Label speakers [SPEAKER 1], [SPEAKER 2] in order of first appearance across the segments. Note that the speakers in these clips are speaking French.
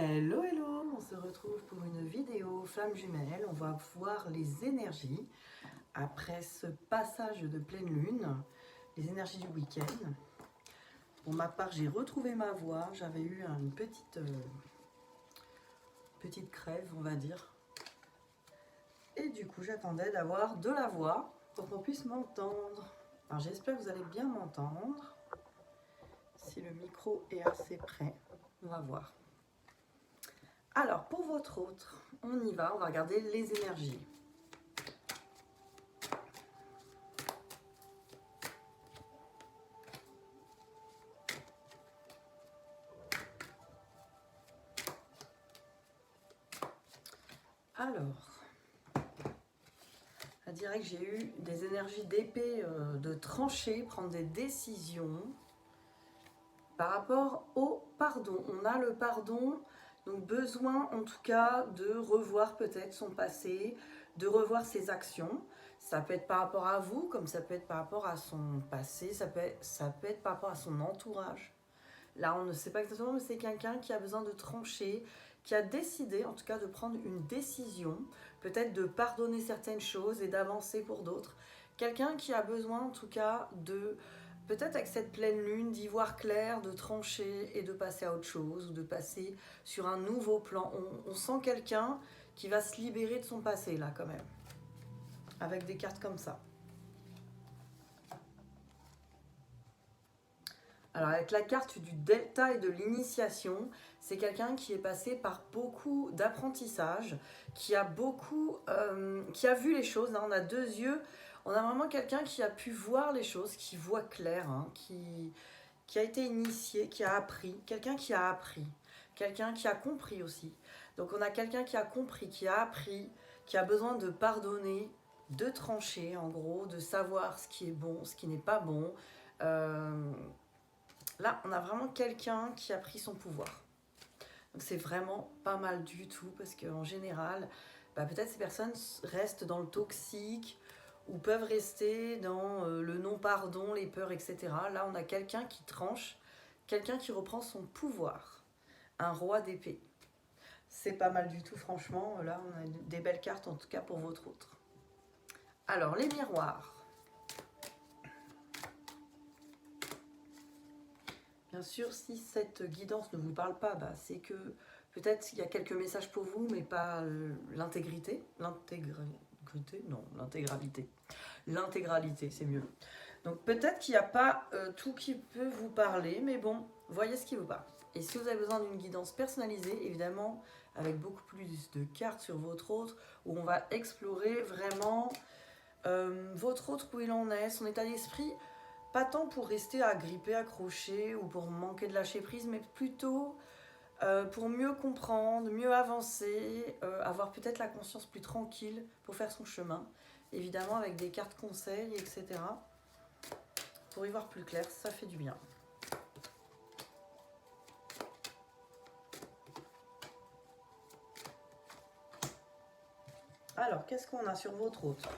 [SPEAKER 1] Hello, hello, on se retrouve pour une vidéo flamme jumelle. On va voir les énergies après ce passage de pleine lune, les énergies du week-end. Pour ma part, j'ai retrouvé ma voix. J'avais eu une petite crève, on va dire. Et du coup, j'attendais d'avoir de la voix pour qu'on puisse m'entendre. Alors, j'espère que vous allez bien m'entendre. Si le micro est assez près, on va voir. Alors, pour votre autre, on y va, on va regarder les énergies. Alors, à dire que j'ai eu des énergies d'épée, de trancher, prendre des décisions par rapport au pardon. On a le pardon, donc besoin en tout cas de revoir peut-être son passé, de revoir ses actions. Ça peut être par rapport à vous, comme ça peut être par rapport à son passé, ça peut être par rapport à son entourage. Là, on ne sait pas exactement, mais c'est quelqu'un qui a besoin de trancher, qui a décidé en tout cas de prendre une décision, peut-être de pardonner certaines choses et d'avancer pour d'autres. Quelqu'un qui a besoin en tout cas de, peut-être avec cette pleine lune, d'y voir clair, de trancher et de passer à autre chose, ou de passer sur un nouveau plan. On sent quelqu'un qui va se libérer de son passé là quand même, avec des cartes comme ça. Alors avec la carte du delta et de l'initiation, c'est quelqu'un qui est passé par beaucoup d'apprentissage, qui a qui a vu les choses. Là, on a deux yeux, on a vraiment quelqu'un qui a pu voir les choses, qui voit clair, hein, qui a été initié, qui a appris, quelqu'un qui a appris, quelqu'un qui a compris aussi. Donc on a quelqu'un qui a compris, qui a appris, qui a besoin de pardonner, de trancher en gros, de savoir ce qui est bon, ce qui n'est pas bon. Euh, Là, on a vraiment quelqu'un qui a pris son pouvoir. Donc c'est vraiment pas mal du tout parce qu'en général, peut-être ces personnes restent dans le toxique ou peuvent rester dans le non-pardon, les peurs, etc. Là, on a quelqu'un qui tranche, quelqu'un qui reprend son pouvoir. Un roi d'épée. C'est pas mal du tout, franchement. Là, on a des belles cartes, en tout cas pour votre autre. Alors, les miroirs. Bien sûr, si cette guidance ne vous parle pas, c'est que peut-être qu'il y a quelques messages pour vous, mais pas l'intégrité. L'intégrité. Non, l'intégralité. L'intégralité, c'est mieux. Donc peut-être qu'il n'y a pas tout qui peut vous parler, mais bon, voyez ce qui vous parle. Et si vous avez besoin d'une guidance personnalisée, évidemment, avec beaucoup plus de cartes sur votre autre, où on va explorer vraiment votre autre, où il en est, son état d'esprit, pas tant pour rester agrippé, accroché ou pour manquer de lâcher prise, mais plutôt pour mieux comprendre, mieux avancer, avoir peut-être la conscience plus tranquille pour faire son chemin. Évidemment avec des cartes conseils, etc. Pour y voir plus clair, ça fait du bien. Alors, qu'est-ce qu'on a sur votre autre ?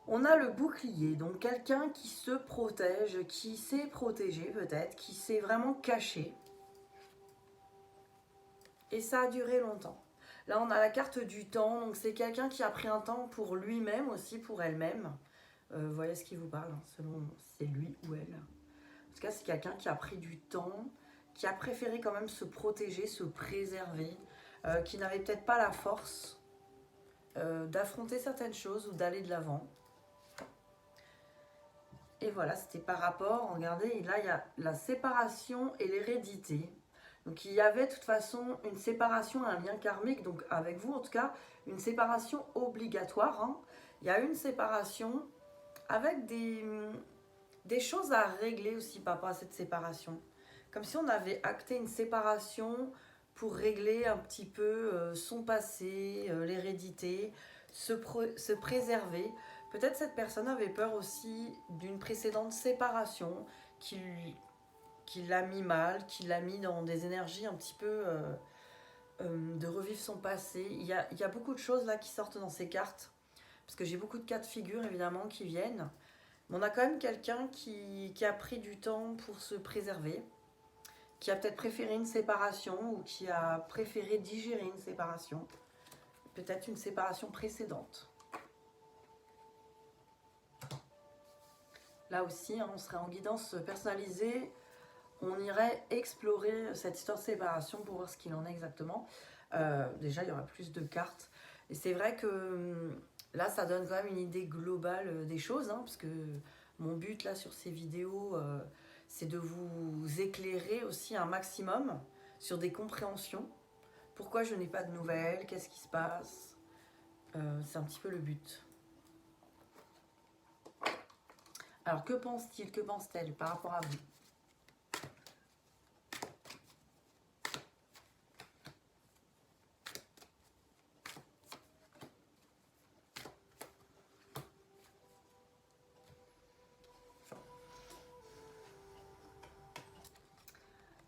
[SPEAKER 1] On a le bouclier, donc quelqu'un qui se protège, qui s'est protégé peut-être, qui s'est vraiment caché. Et ça a duré longtemps. Là, on a la carte du temps, donc c'est quelqu'un qui a pris un temps pour lui-même aussi, pour elle-même. Voyez ce qui vous parle, hein, selon c'est lui ou elle. En tout cas, c'est quelqu'un qui a pris du temps, qui a préféré quand même se protéger, se préserver, qui n'avait peut-être pas la force d'affronter certaines choses ou d'aller de l'avant. Et voilà, c'était par rapport, regardez, là il y a la séparation et l'hérédité. Donc il y avait de toute façon une séparation, un lien karmique, donc avec vous en tout cas, une séparation obligatoire. Hein. Il y a une séparation avec des choses à régler aussi par rapport à cette séparation. Comme si on avait acté une séparation pour régler un petit peu son passé, l'hérédité, se préserver. Peut-être cette personne avait peur aussi d'une précédente séparation qui l'a mis mal, qui l'a mis dans des énergies un petit peu de revivre son passé. Il y a beaucoup de choses là qui sortent dans ces cartes, parce que j'ai beaucoup de cas de figure évidemment qui viennent. Mais on a quand même quelqu'un qui a pris du temps pour se préserver, qui a peut-être préféré une séparation ou qui a préféré digérer une séparation. Peut-être une séparation précédente. Là aussi, hein, on serait en guidance personnalisée. On irait explorer cette histoire de séparation pour voir ce qu'il en est exactement. Déjà, il y aura plus de cartes. Et c'est vrai que là, ça donne quand même une idée globale des choses, hein, parce que mon but là sur ces vidéos, c'est de vous éclairer aussi un maximum sur des compréhensions. Pourquoi je n'ai pas de nouvelles? Qu'est-ce qui se passe? C'est un petit peu le but. Alors, que pense-t-il? Que pense-t-elle par rapport à vous?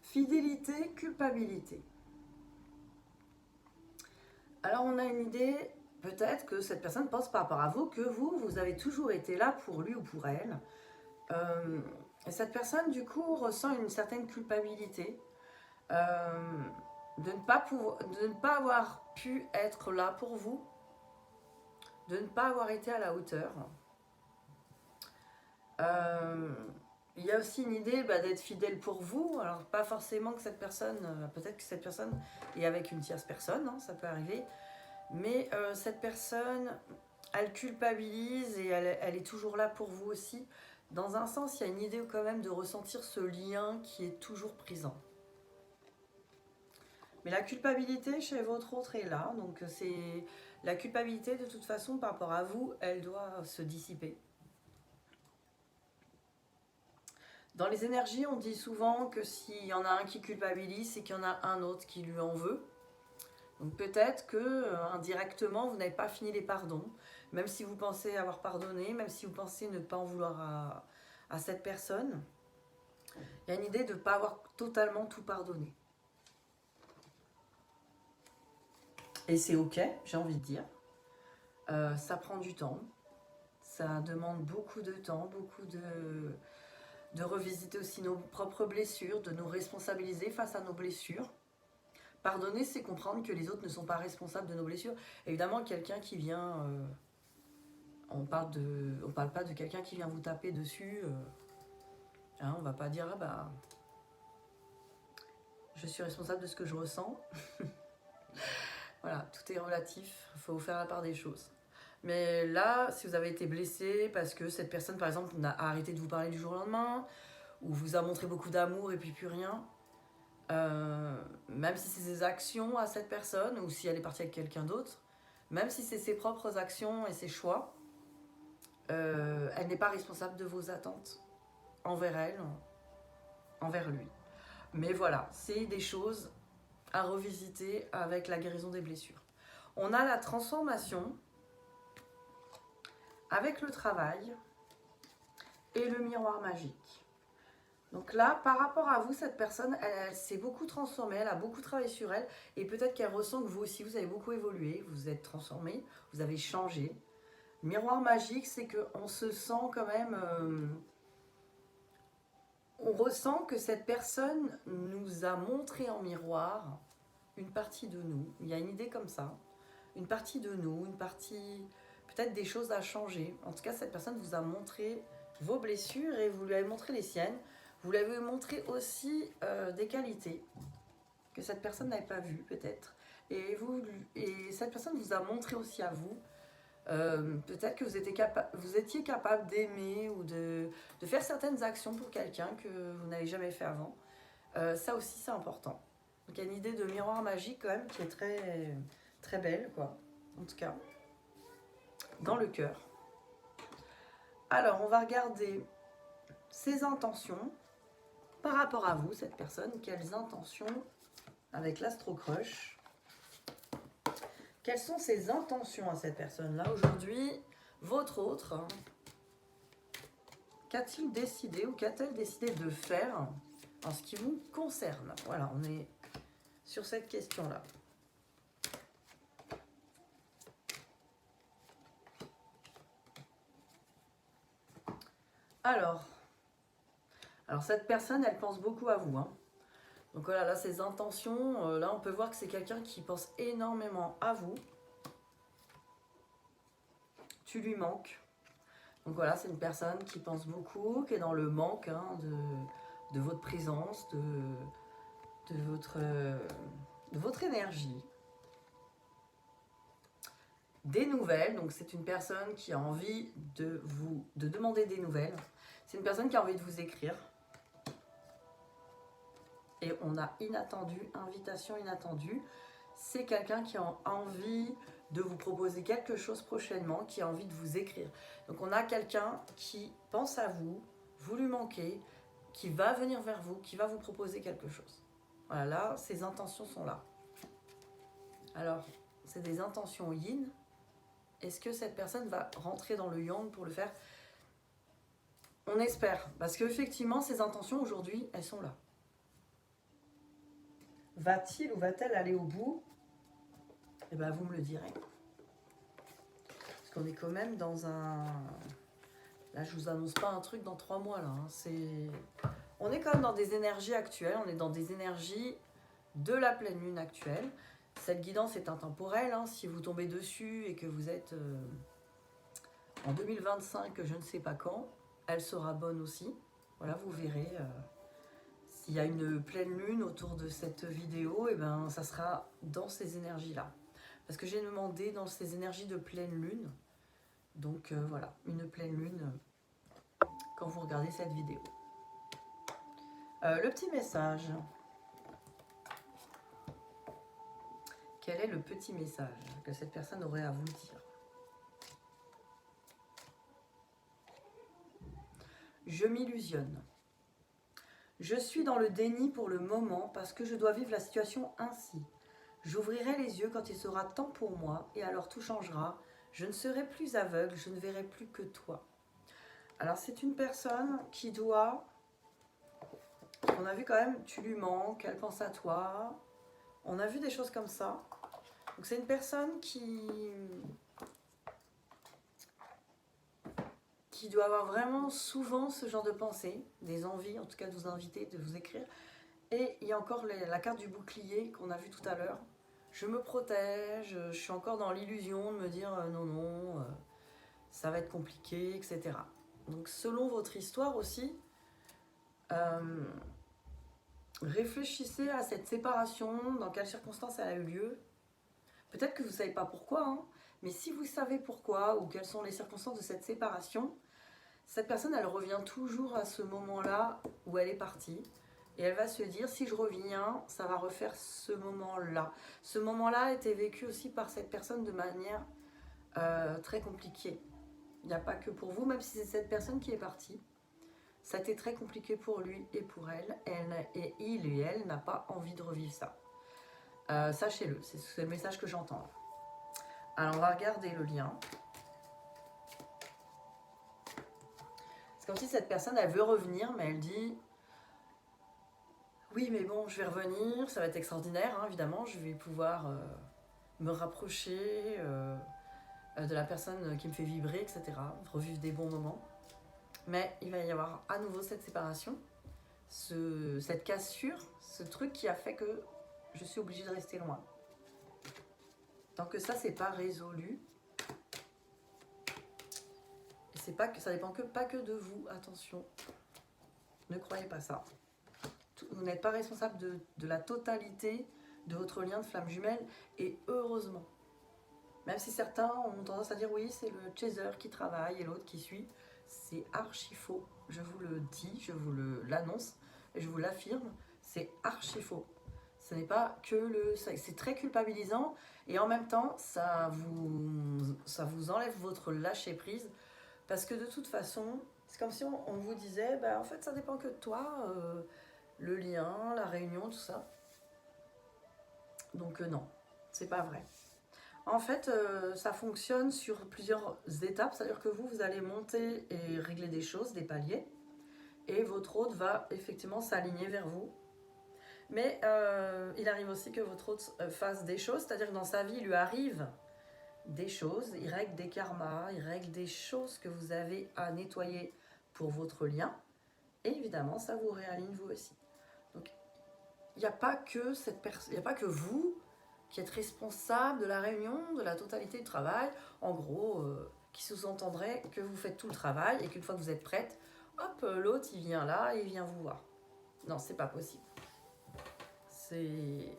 [SPEAKER 1] Fidélité, culpabilité. Alors on a une idée, peut-être que cette personne pense par rapport à vous que vous avez toujours été là pour lui ou pour elle. Et cette personne du coup ressent une certaine culpabilité de ne pas avoir pu être là pour vous, de ne pas avoir été à la hauteur. Il y a aussi une idée d'être fidèle pour vous. Alors pas forcément que cette personne, peut-être que cette personne est avec une tierce personne, hein, ça peut arriver. Mais cette personne, elle culpabilise et elle est toujours là pour vous aussi. Dans un sens, il y a une idée quand même de ressentir ce lien qui est toujours présent. Mais la culpabilité chez votre autre est là. Donc c'est la culpabilité de toute façon par rapport à vous, elle doit se dissiper. Dans les énergies, on dit souvent que s'il y en a un qui culpabilise, c'est qu'il y en a un autre qui lui en veut. Donc peut-être que indirectement, vous n'avez pas fini les pardons, même si vous pensez avoir pardonné, même si vous pensez ne pas en vouloir à cette personne. Il y a une idée de ne pas avoir totalement tout pardonné. Et c'est ok, j'ai envie de dire. Ça prend du temps, ça demande beaucoup de temps, beaucoup de revisiter aussi nos propres blessures, de nous responsabiliser face à nos blessures. Pardonner, c'est comprendre que les autres ne sont pas responsables de nos blessures. Évidemment, quelqu'un qui vient... on parle pas de quelqu'un qui vient vous taper dessus. Hein, on va pas dire, ah bah... je suis responsable de ce que je ressens. Voilà, tout est relatif. Il faut faire la part des choses. Mais là, si vous avez été blessé parce que cette personne, par exemple, a arrêté de vous parler du jour au lendemain, ou vous a montré beaucoup d'amour et puis plus rien... même si c'est ses actions à cette personne ou si elle est partie avec quelqu'un d'autre, même si c'est ses propres actions et ses choix, elle n'est pas responsable de vos attentes envers elle, envers lui. Mais voilà, c'est des choses à revisiter avec la guérison des blessures. On a la transformation avec le travail et le miroir magique. Donc là, par rapport à vous, cette personne, elle s'est beaucoup transformée, elle a beaucoup travaillé sur elle, et peut-être qu'elle ressent que vous aussi, vous avez beaucoup évolué, vous êtes transformé, vous avez changé. Miroir magique, c'est qu'on se sent quand même... on ressent que cette personne nous a montré en miroir une partie de nous. Il y a une idée comme ça. Une partie de nous, une partie... peut-être des choses à changer. En tout cas, cette personne vous a montré vos blessures et vous lui avez montré les siennes. Vous lui avez montré aussi des qualités que cette personne n'avait pas vues peut-être. Et cette personne vous a montré aussi à vous, peut-être que vous étiez capable d'aimer ou de faire certaines actions pour quelqu'un que vous n'avez jamais fait avant. Ça aussi c'est important. Donc il y a une idée de miroir magique quand même qui est très, très belle, quoi. En tout cas, dans le cœur. Alors on va regarder ses intentions. Par rapport à vous, cette personne, quelles intentions avec l'astro-crush? Quelles sont ses intentions à cette personne-là aujourd'hui? Votre autre, hein, qu'a-t-il décidé ou qu'a-t-elle décidé de faire en ce qui vous concerne? Voilà, on est sur cette question-là. Alors cette personne, elle pense beaucoup à vous, hein. Donc voilà, là, ses intentions, là, on peut voir que c'est quelqu'un qui pense énormément à vous. Tu lui manques. Donc voilà, c'est une personne qui pense beaucoup, qui est dans le manque hein, de votre présence, de votre énergie. Des nouvelles, donc c'est une personne qui a envie de demander des nouvelles. C'est une personne qui a envie de vous écrire. Et on a inattendu, invitation inattendue. C'est quelqu'un qui a envie de vous proposer quelque chose prochainement, qui a envie de vous écrire. Donc on a quelqu'un qui pense à vous, vous lui manquez, qui va venir vers vous, qui va vous proposer quelque chose. Voilà, là, ses intentions sont là. Alors, c'est des intentions yin. Est-ce que cette personne va rentrer dans le yang pour le faire? On espère, parce qu'effectivement, ses intentions aujourd'hui, elles sont là. Va-t-il ou va-t-elle aller au bout? Eh bien, vous me le direz. Parce qu'on est quand même dans un... Là, je vous annonce pas un truc dans 3 mois, là. Hein. On est quand même dans des énergies actuelles, on est dans des énergies de la pleine lune actuelle. Cette guidance est intemporelle. Hein. Si vous tombez dessus et que vous êtes en 2025, je ne sais pas quand, elle sera bonne aussi. Voilà, vous verrez... S'il y a une pleine lune autour de cette vidéo, et ben, ça sera dans ces énergies-là. Parce que j'ai demandé dans ces énergies de pleine lune. Donc voilà, une pleine lune quand vous regardez cette vidéo. Le petit message. Quel est le petit message que cette personne aurait à vous dire? Je m'illusionne. Je suis dans le déni pour le moment parce que je dois vivre la situation ainsi. J'ouvrirai les yeux quand il sera temps pour moi et alors tout changera. Je ne serai plus aveugle, je ne verrai plus que toi. Alors c'est une personne qui doit... On a vu quand même, tu lui manques, elle pense à toi. On a vu des choses comme ça. Donc c'est une personne qui doit avoir vraiment souvent ce genre de pensée, des envies, en tout cas de vous inviter, de vous écrire. Et il y a encore la carte du bouclier qu'on a vu tout à l'heure. Je me protège, je suis encore dans l'illusion de me dire non, ça va être compliqué, etc. Donc selon votre histoire aussi, réfléchissez à cette séparation, dans quelles circonstances elle a eu lieu. Peut-être que vous ne savez pas pourquoi, hein, mais si vous savez pourquoi ou quelles sont les circonstances de cette séparation, cette personne, elle revient toujours à ce moment-là où elle est partie. Et elle va se dire, si je reviens, ça va refaire ce moment-là. Ce moment-là a été vécu aussi par cette personne de manière très compliquée. Il n'y a pas que pour vous, même si c'est cette personne qui est partie. Ça a été très compliqué pour lui et pour elle. Et il et elle n'a pas envie de revivre ça. Sachez-le, c'est le message que j'entends. Alors on va regarder le lien. C'est comme si cette personne, elle veut revenir, mais elle dit... Oui, mais bon, je vais revenir, ça va être extraordinaire, hein, évidemment. Je vais pouvoir me rapprocher de la personne qui me fait vibrer, etc. Revivre des bons moments. Mais il va y avoir à nouveau cette séparation, cette cassure, ce truc qui a fait que je suis obligée de rester loin. Tant que ça, c'est pas résolu, ça dépend pas que de vous, attention. Ne croyez pas ça. Vous n'êtes pas responsable de la totalité de votre lien de flamme jumelle, et heureusement. Même si certains ont tendance à dire oui, c'est le chaser qui travaille et l'autre qui suit, c'est archi faux. Je vous le dis, je vous l'annonce, et je vous l'affirme, c'est archi faux. Ce n'est pas que c'est très culpabilisant, et en même temps, ça vous enlève votre lâcher prise, parce que de toute façon, c'est comme si on vous disait, bah, en fait, ça dépend que de toi, le lien, la réunion, tout ça. Donc non, c'est pas vrai. En fait, ça fonctionne sur plusieurs étapes, c'est-à-dire que vous allez monter et régler des choses, des paliers, et votre hôte va effectivement s'aligner vers vous. Mais il arrive aussi que votre hôte fasse des choses, c'est-à-dire que dans sa vie, il lui arrive des choses, il règle des karmas, il règle des choses que vous avez à nettoyer pour votre lien, et évidemment, ça vous réaligne vous aussi. Donc, il n'y a pas que cette personne, il n'y a pas que vous qui êtes responsable de la réunion, de la totalité du travail, en gros, qui sous-entendrait que vous faites tout le travail et qu'une fois que vous êtes prête, hop, l'autre il vient là et il vient vous voir. Non, c'est pas possible. C'est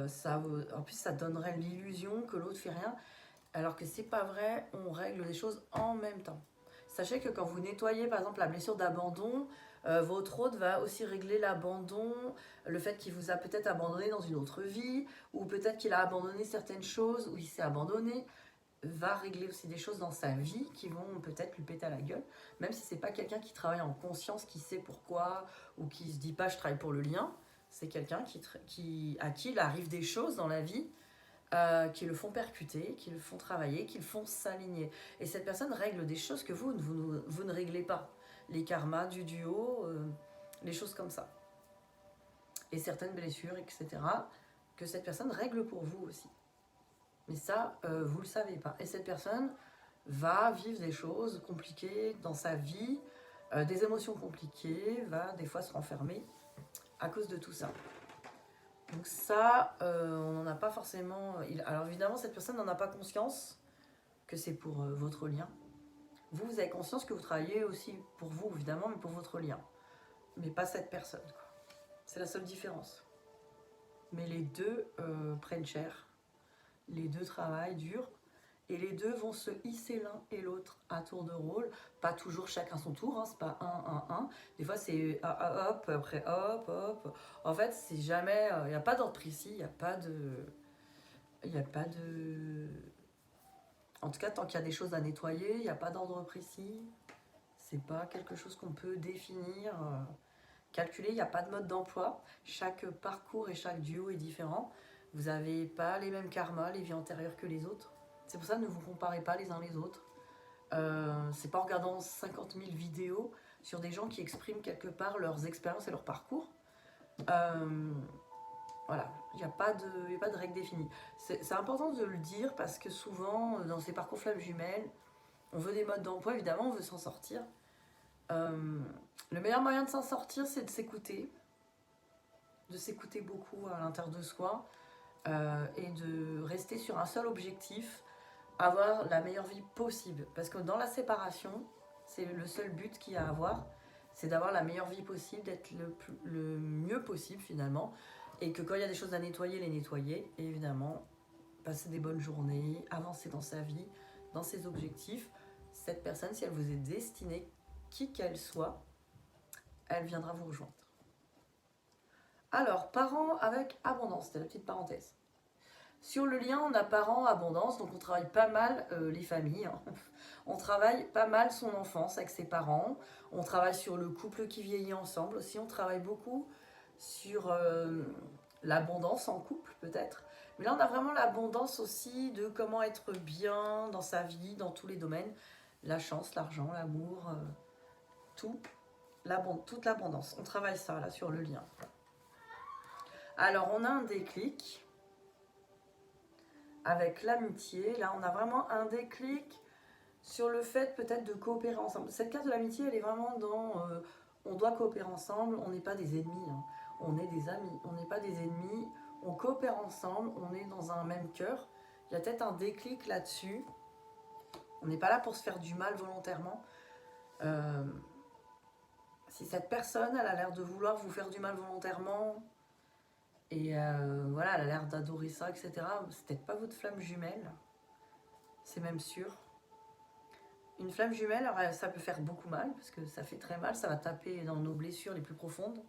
[SPEAKER 1] ça, en plus ça donnerait l'illusion que l'autre fait rien, alors que c'est pas vrai. On règle les choses en même temps. Sachez que quand vous nettoyez par exemple la blessure d'abandon, votre hôte va aussi régler l'abandon, le fait qu'il vous a peut-être abandonné dans une autre vie, ou peut-être qu'il a abandonné certaines choses, ou il s'est abandonné, va régler aussi des choses dans sa vie qui vont peut-être lui péter à la gueule, même si c'est pas quelqu'un qui travaille en conscience, qui sait pourquoi, ou qui se dit pas je travaille pour le lien. C'est quelqu'un à qui il arrive des choses dans la vie qui le font percuter, qui le font travailler, qui le font s'aligner. Et cette personne règle des choses que vous ne réglez pas. Les karmas du duo, les choses comme ça. Et certaines blessures, etc. que cette personne règle pour vous aussi. Mais ça, vous ne le savez pas. Et cette personne va vivre des choses compliquées dans sa vie, des émotions compliquées, va des fois se renfermer à cause de tout ça. Donc ça, on n'en a pas forcément... Alors évidemment, cette personne n'en a pas conscience que c'est pour votre lien. Vous avez conscience que vous travaillez aussi pour vous, évidemment, mais pour votre lien. Mais pas cette personne. C'est la seule différence. Mais les deux prennent cher. Les deux travaillent dur. Et les deux vont se hisser l'un et l'autre à tour de rôle. Pas toujours chacun son tour, hein, c'est pas un. Des fois c'est hop, après hop, hop. En fait, c'est jamais. Il n'y a pas d'ordre précis, il n'y a pas de. Il n'y a pas de. En tout cas, tant qu'il y a des choses à nettoyer, il n'y a pas d'ordre précis. C'est pas quelque chose qu'on peut définir, calculer. Il n'y a pas de mode d'emploi. Chaque parcours et chaque duo est différent. Vous n'avez pas les mêmes karmas, les vies antérieures que les autres. C'est pour ça que ne vous comparez pas les uns les autres. C'est pas en regardant 50 000 vidéos sur des gens qui expriment quelque part leurs expériences et leur parcours. Voilà, il n'y a pas de règle définie. C'est important de le dire parce que souvent, dans ces parcours flammes jumelles, on veut des modes d'emploi, évidemment, on veut s'en sortir. Le meilleur moyen de s'en sortir, c'est de s'écouter beaucoup à l'intérieur de soi et de rester sur un seul objectif, avoir la meilleure vie possible. Parce que dans la séparation, c'est le seul but qu'il y a à avoir, c'est d'avoir la meilleure vie possible, d'être le mieux possible finalement. Et que quand il y a des choses à nettoyer, les nettoyer. Et évidemment, passer des bonnes journées, avancer dans sa vie, dans ses objectifs. Cette personne, si elle vous est destinée, qui qu'elle soit, elle viendra vous rejoindre. Alors, parents avec abondance, c'était la petite parenthèse. Sur le lien, on a parents, abondance, donc on travaille pas mal les familles. Hein. On travaille pas mal son enfance avec ses parents. On travaille sur le couple qui vieillit ensemble aussi. On travaille beaucoup sur l'abondance en couple peut-être. Mais là, on a vraiment l'abondance aussi de comment être bien dans sa vie, dans tous les domaines. La chance, l'argent, l'amour, toute l'abondance. On travaille ça là sur le lien. Alors, on a un déclic avec l'amitié. Là, on a vraiment un déclic sur le fait peut-être de coopérer ensemble. Cette carte de l'amitié, elle est vraiment dans on doit coopérer ensemble, on n'est pas des ennemis, hein. On est des amis, on n'est pas des ennemis, on coopère ensemble, on est dans un même cœur. Il y a peut-être un déclic là-dessus. On n'est pas là pour se faire du mal volontairement. Si cette personne, elle a l'air de vouloir vous faire du mal volontairement, et voilà, elle a l'air d'adorer ça, etc., c'est peut-être pas votre flamme jumelle. C'est même sûr. Une flamme jumelle, alors, ça peut faire beaucoup mal, parce que ça fait très mal, ça va taper dans nos blessures les plus profondes.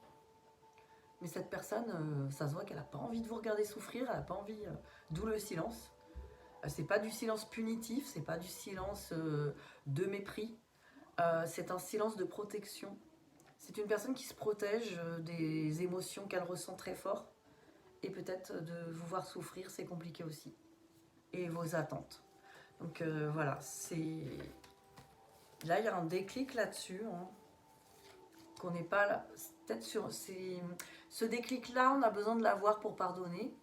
[SPEAKER 1] Mais cette personne, ça se voit qu'elle n'a pas envie de vous regarder souffrir, elle n'a pas envie, d'où le silence. C'est pas du silence punitif, c'est pas du silence de mépris, c'est un silence de protection. C'est une personne qui se protège des émotions qu'elle ressent très fort, et peut-être de vous voir souffrir, c'est compliqué aussi. Et vos attentes. Donc voilà, c'est... Là, il y a un déclic là-dessus, hein, qu'on n'est pas là. Peut-être sur ce déclic-là, on a besoin de l'avoir pour pardonner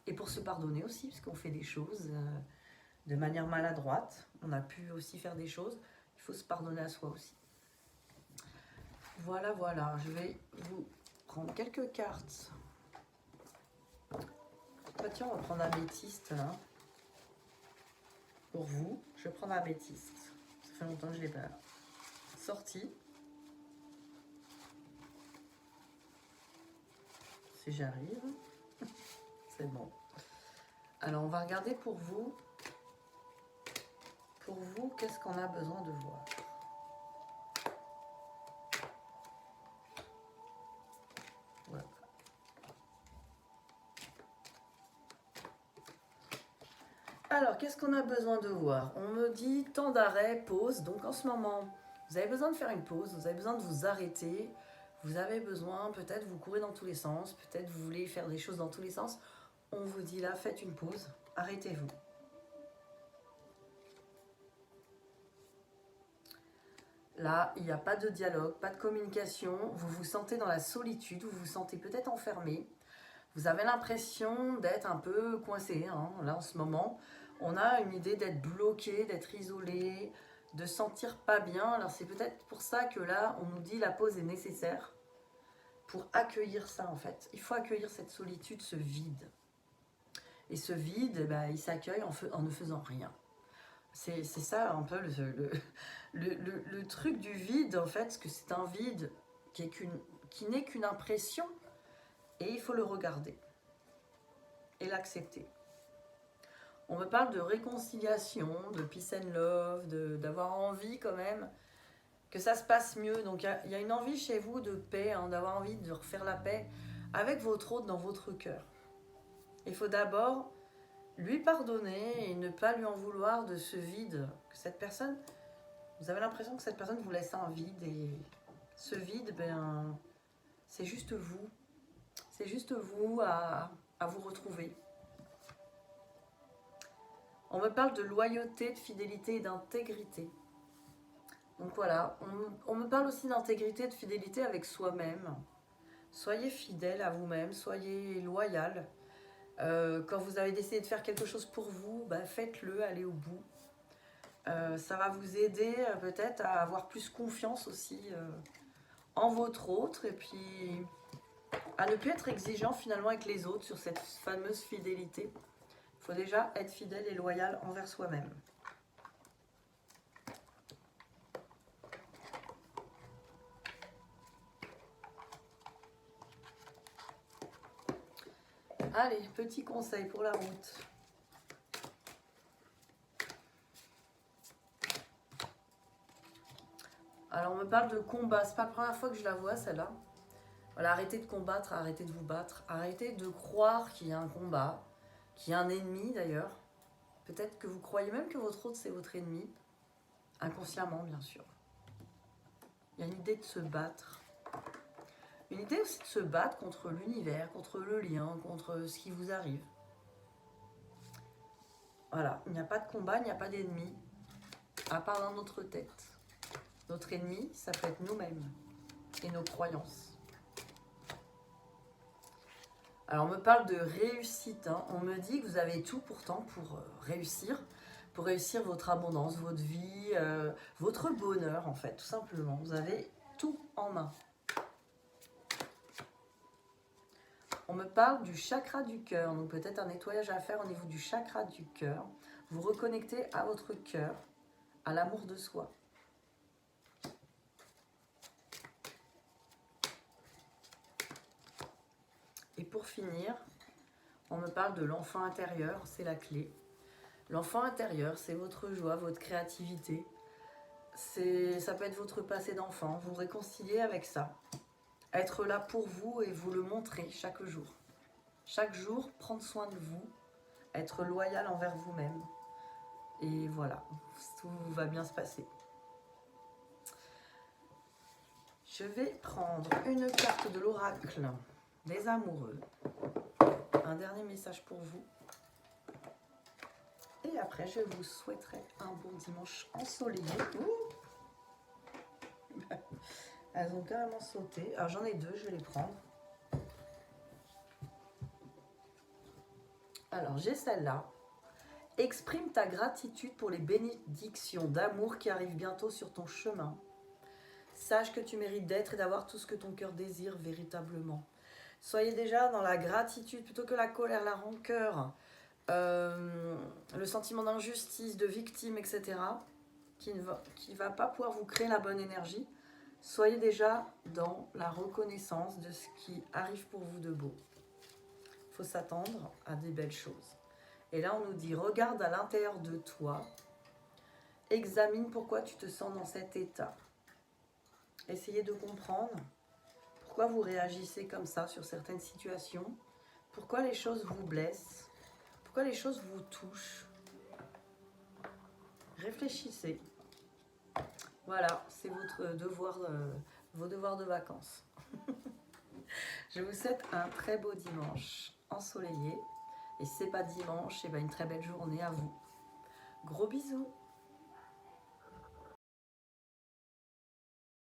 [SPEAKER 1] et pour se pardonner aussi, parce qu'on fait des choses de manière maladroite. On a pu aussi faire des choses. Il faut se pardonner à soi aussi. Voilà, voilà. Je vais vous prendre quelques cartes. Ah, tiens, on va prendre améthyste là. Pour vous, je vais prendre améthyste. Ça fait longtemps que je ne l'ai pas sorti. Si j'arrive. C'est bon. Alors, on va regarder pour vous. Pour vous, qu'est-ce qu'on a besoin de voir? Voilà. Alors, qu'est-ce qu'on a besoin de voir? On me dit temps d'arrêt, pause. Donc, en ce moment, vous avez besoin de faire une pause. Vous avez besoin de vous arrêter. Vous avez besoin, peut-être, vous courez dans tous les sens. Peut-être, vous voulez faire des choses dans tous les sens. On vous dit là, faites une pause. Arrêtez-vous. Là, il n'y a pas de dialogue, pas de communication. Vous vous sentez dans la solitude. Vous vous sentez peut-être enfermé. Vous avez l'impression d'être un peu coincé. Hein, là, en ce moment, on a une idée d'être bloqué, d'être isolé, de sentir pas bien. Alors, c'est peut-être pour ça que là, on nous dit la pause est nécessaire pour accueillir ça, en fait. Il faut accueillir cette solitude, ce vide. Et ce vide, bah, il s'accueille en ne faisant rien. C'est ça un peu le truc du vide, en fait, parce que c'est un vide qui n'est qu'une impression, et il faut le regarder et l'accepter. On me parle de réconciliation, de peace and love, d'avoir envie quand même que ça se passe mieux. Donc il y a une envie chez vous de paix, hein, d'avoir envie de refaire la paix avec votre autre dans votre cœur. Il faut d'abord lui pardonner et ne pas lui en vouloir de ce vide que cette personne... Vous avez l'impression que cette personne vous laisse un vide, et ce vide, ben, c'est juste vous. C'est juste vous à vous retrouver. On me parle de loyauté, de fidélité et d'intégrité. Donc voilà, on me parle aussi d'intégrité et de fidélité avec soi-même. Soyez fidèle à vous-même, soyez loyal. Quand vous avez décidé de faire quelque chose pour vous, ben faites-le, allez au bout. Ça va vous aider peut-être à avoir plus confiance aussi en votre autre, et puis à ne plus être exigeant finalement avec les autres sur cette fameuse fidélité. Il faut déjà être fidèle et loyal envers soi-même. Allez, petit conseil pour la route. Alors on me parle de combat, c'est pas la première fois que je la vois celle-là. Voilà, arrêtez de combattre, arrêtez de vous battre, arrêtez de croire qu'il y a un combat, qu'il y a un ennemi d'ailleurs. Peut-être que vous croyez même que votre autre c'est votre ennemi, inconsciemment bien sûr. Il y a une idée de se battre. Une idée aussi de se battre contre l'univers, contre le lien, contre ce qui vous arrive. Voilà, il n'y a pas de combat, il n'y a pas d'ennemi, à part dans notre tête. Notre ennemi, ça peut être nous-mêmes et nos croyances. Alors, on me parle de réussite. Hein. On me dit que vous avez tout pourtant pour réussir votre abondance, votre vie, votre bonheur, en fait, tout simplement. Vous avez tout en main. On me parle du chakra du cœur, donc peut-être un nettoyage à faire au niveau du chakra du cœur. Vous reconnectez à votre cœur, à l'amour de soi. Et pour finir, on me parle de l'enfant intérieur, c'est la clé. L'enfant intérieur, c'est votre joie, votre créativité. Ça peut être votre passé d'enfant, vous réconciliez avec ça. Être là pour vous et vous le montrer chaque jour. Chaque jour, prendre soin de vous, être loyal envers vous-même. Et voilà, tout va bien se passer. Je vais prendre une carte de l'oracle des amoureux. Un dernier message pour vous. Et après, je vous souhaiterai un bon dimanche ensoleillé. Ouh, elles ont carrément sauté. Alors j'en ai deux, je vais les prendre. Alors j'ai celle-là. Exprime ta gratitude pour les bénédictions d'amour qui arrivent bientôt sur ton chemin. Sache que tu mérites d'être et d'avoir tout ce que ton cœur désire véritablement. Soyez déjà dans la gratitude plutôt que la colère, la rancœur, le sentiment d'injustice, de victime, etc. qui ne va pas pouvoir vous créer la bonne énergie. Soyez déjà dans la reconnaissance de ce qui arrive pour vous de beau. Il faut s'attendre à des belles choses. Et là, on nous dit, regarde à l'intérieur de toi, examine pourquoi tu te sens dans cet état. Essayez de comprendre pourquoi vous réagissez comme ça sur certaines situations, pourquoi les choses vous blessent, pourquoi les choses vous touchent. Réfléchissez. Voilà, c'est votre devoir, vos devoirs de vacances. Je vous souhaite un très beau dimanche ensoleillé. Et si ce n'est pas dimanche, et bien une très belle journée à vous. Gros bisous.